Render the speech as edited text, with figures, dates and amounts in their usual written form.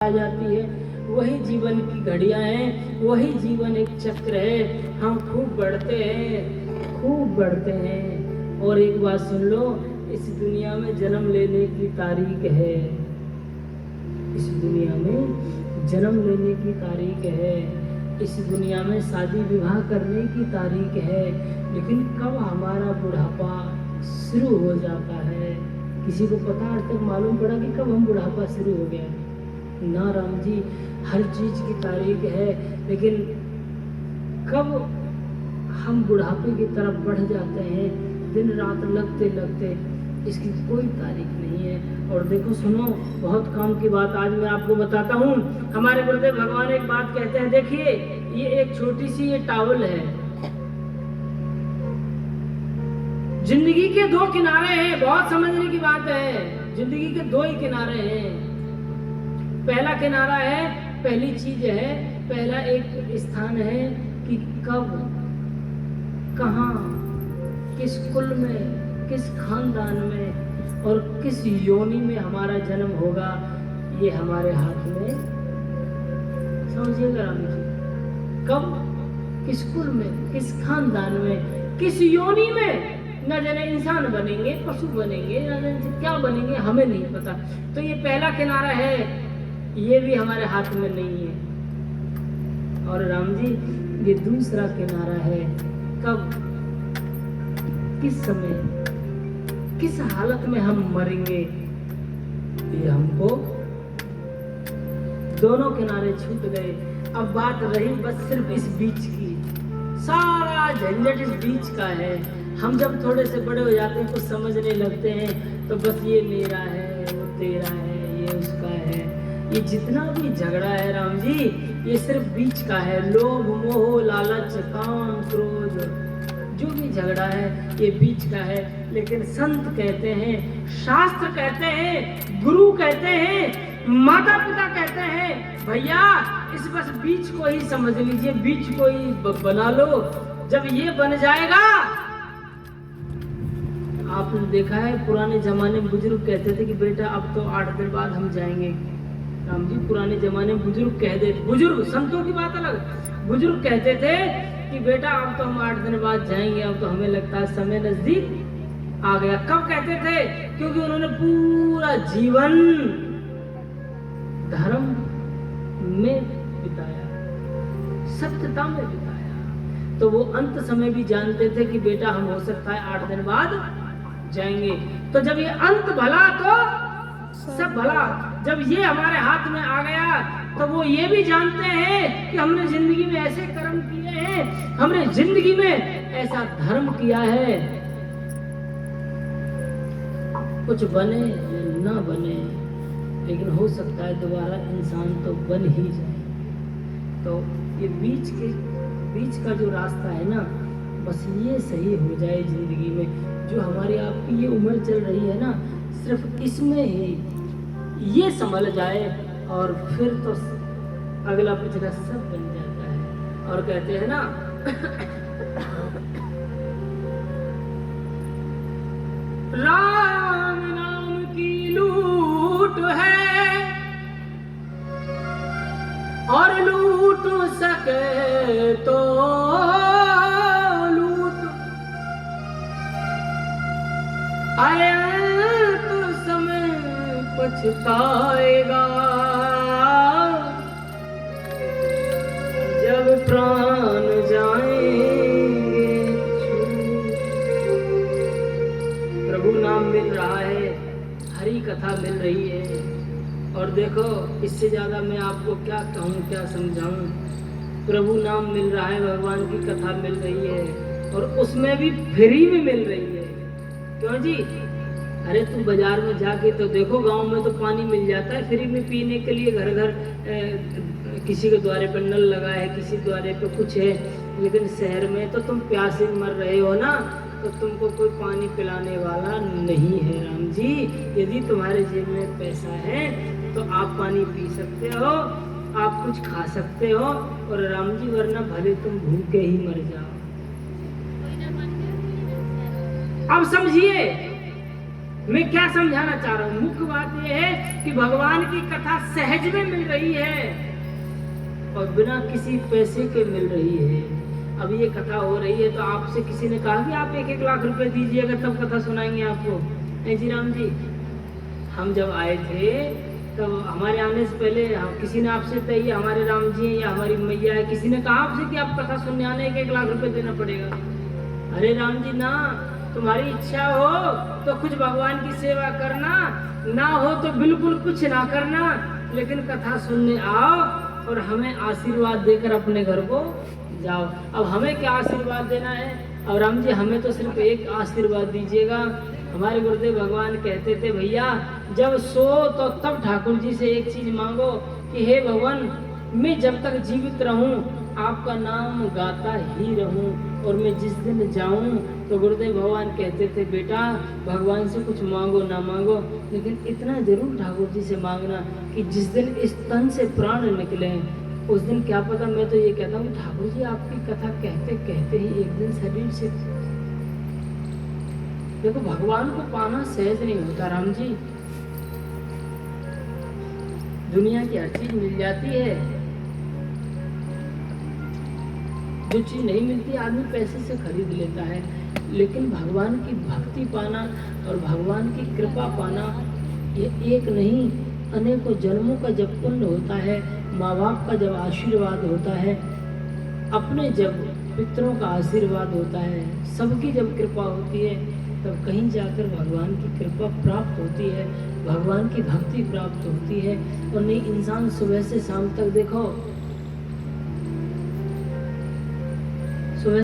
आ जाती है। वही जीवन की घड़ियां हैं, वही जीवन एक चक्र है। हम खूब बढ़ते हैं। और एक बात सुन लो, इस दुनिया में जन्म लेने की तारीख है। इस दुनिया में जन्म लेने की तारीख है। इस दुनिया में शादी विवाह करने की तारीख है। लेकिन कब हमारा बुढ़ापा शुरू हो जाता है, किसी को पता आज तक मालूम पड़ा कि कब हम बुढ़ापा शुरू हो गया? ना राम जी, हर चीज की तारीख है, लेकिन कब हम बुढ़ापे की तरफ बढ़ जाते हैं, दिन रात लगते लगते, इसकी कोई तारीख नहीं है। और देखो सुनो, बहुत काम की बात आज मैं आपको बताता हूँ। हमारे गुरुदेव भगवान एक बात कहते हैं, देखिए ये एक छोटी सी ये टावल है। जिंदगी के दो किनारे हैं, बहुत समझने की बात है। जिंदगी के दो ही किनारे हैं। पहला किनारा है, पहली चीज है, पहला एक स्थान है कि कब, कहाँ, किस कुल में, किस खानदान में और किस योनि में हमारा जन्म होगा, ये हमारे हाथ में। समझिएगा राम जी, कब, किस कुल में, किस खानदान में, किस योनि में, न जाने इंसान बनेंगे, पशु बनेंगे, न जाने क्या बनेंगे, हमें नहीं पता। तो ये पहला किनारा है, ये भी हमारे हाथ में नहीं है। और राम जी, ये दूसरा किनारा है, कब, किस समय, किस हालत में हम मरेंगे, ये हमको, दोनों किनारे छूट गए। अब बात रही बस सिर्फ इस बीच की। सारा झंझट इस बीच का है। हम जब थोड़े से बड़े हो जाते हैं, कुछ समझने लगते हैं, तो बस ये मेरा है, वो तेरा है, ये उसका है। ये जितना भी झगड़ा है राम जी, ये सिर्फ बीच का है। लोभ, मोह, लालच, काम, क्रोध, जो भी झगड़ा है ये बीच का है। लेकिन संत कहते हैं, शास्त्र कहते हैं, गुरु कहते हैं, माता पिता कहते हैं, भैया इस बस बीच को ही समझ लीजिए, बीच को ही बना लो। जब ये बन जाएगा, आपने देखा है पुराने जमाने में बुजुर्ग कहते थे कि बेटा अब तो 8 दिन बाद हम जाएंगे। राम जी, पुराने जमाने में बुजुर्ग कह देते, बुजुर्ग, संतों की बात अलग, बुजुर्ग कहते थे कि बेटा अब तो हम 8 दिन बाद जाएंगे, अब तो हमें लगता है समय नजदीक आ गया। कब कहते थे? क्योंकि उन्होंने पूरा जीवन धर्म में बिताया, सत्यता में बिताया। तो वो अंत समय भी जानते थे कि बेटा हम हो सकता है 8 दिन बाद जाएंगे। तो जब ये अंत भला तो सब भला, जब ये हमारे हाथ में आ गया, तो वो ये भी जानते हैं कि हमने जिंदगी में ऐसे कर्म किए हैं, हमने जिंदगी में ऐसा धर्म किया है। कुछ बने या ना बने, लेकिन हो सकता है दोबारा इंसान तो बन ही जाए। तो ये बीच का जो रास्ता है ना, बस ये सही हो जाए जिंदगी में। जो हमारी आपकी ये उम्र चल रही है ना, सिर्फ इसमें ही ये संभल जाए, और फिर तो अगला पिछला सब बन जाता है। और कहते हैं ना राम नाम की लूट है, और लूट सके तो लूट, आए तो समय पछताएगा, जब प्राण जाएंगे छूट। प्रभु नाम मिल रहा है, हरि कथा मिल रही है, और देखो इससे ज्यादा मैं आपको क्या कहूँ, क्या समझाऊं। प्रभु नाम मिल रहा है, भगवान की कथा मिल रही है, और उसमें भी फ्री में मिल रही है। क्यों जी? अरे तुम बाजार में जाके तो देखो, गांव में तो पानी मिल जाता है फ्री में पीने के लिए, घर घर किसी के द्वारे पर नल लगा है, किसी द्वारे पे कुछ है। लेकिन शहर में तो तुम प्यासे मर रहे हो ना, तो तुमको कोई पानी पिलाने वाला नहीं है राम जी। यदि तुम्हारे जेब में पैसा है तो आप पानी पी सकते हो, आप कुछ खा सकते हो, और राम जी वरना भले तुम भूखे ही मर जाओ। अब समझिए, मैं क्या समझाना चाह रहा हूं, मुख्य बात यह है कि भगवान की कथा सहज में मिल रही है और बिना किसी पैसे के मिल रही है। अब ये कथा हो रही है तो आपसे किसी ने कहा कि आप 1-1 लाख रुपए दीजिएगा तब कथा सुनाएंगे आपको। नहीं जी राम जी, हम जब आए थे तब हमारे आने से पहले किसी ने आपसे तय ये हमारे राम जी या हमारी मैया है, किसी ने कहा आपसे कि आप कथा सुनने आने 1-1 लाख रुपए देना पड़ेगा? अरे राम जी ना, तुम्हारी इच्छा हो तो कुछ भगवान की सेवा करना, ना हो तो बिल्कुल कुछ ना करना, लेकिन कथा सुनने आओ और हमें आशीर्वाद देकर अपने घर को जाओ। अब हमें क्या आशीर्वाद देना है? अब राम जी हमें तो सिर्फ एक आशीर्वाद दीजिएगा। हमारे गुरुदेव भगवान कहते थे, भैया जब सो तो तब ठाकुर जी से एक चीज मांगो कि हे भगवान, मैं जब तक जीवित रहूं आपका नाम गाता ही रहूं, और मैं जिस दिन जाऊं तो गुरुदेव भगवान कहते थे, बेटा भगवान से कुछ मांगो ना मांगो, लेकिन इतना जरूर ठाकुर जी से मांगना कि जिस दिन इस तन से प्राण निकले उस दिन क्या पता, मैं तो ये कहता हूँ ठाकुर जी आपकी कथा कहते कहते ही एक दिन शरीर से, देखो भगवान को पाना सहज नहीं होता राम जी। दुनिया की हर चीज मिल जाती है, जो चीज नहीं मिलती आदमी पैसे से खरीद लेता है, लेकिन भगवान की भक्ति पाना और भगवान की कृपा पाना ये एक नहीं अनेकों जन्मों का जब पुण्य होता है, माँ बाप का जब आशीर्वाद होता है, अपने जब पितरों का आशीर्वाद होता है, सबकी जब कृपा होती है, तब कहीं जाकर भगवान की कृपा प्राप्त होती है, भगवान की भक्ति प्राप्त होती है। और नहीं इंसान सुबह से शाम तक देखो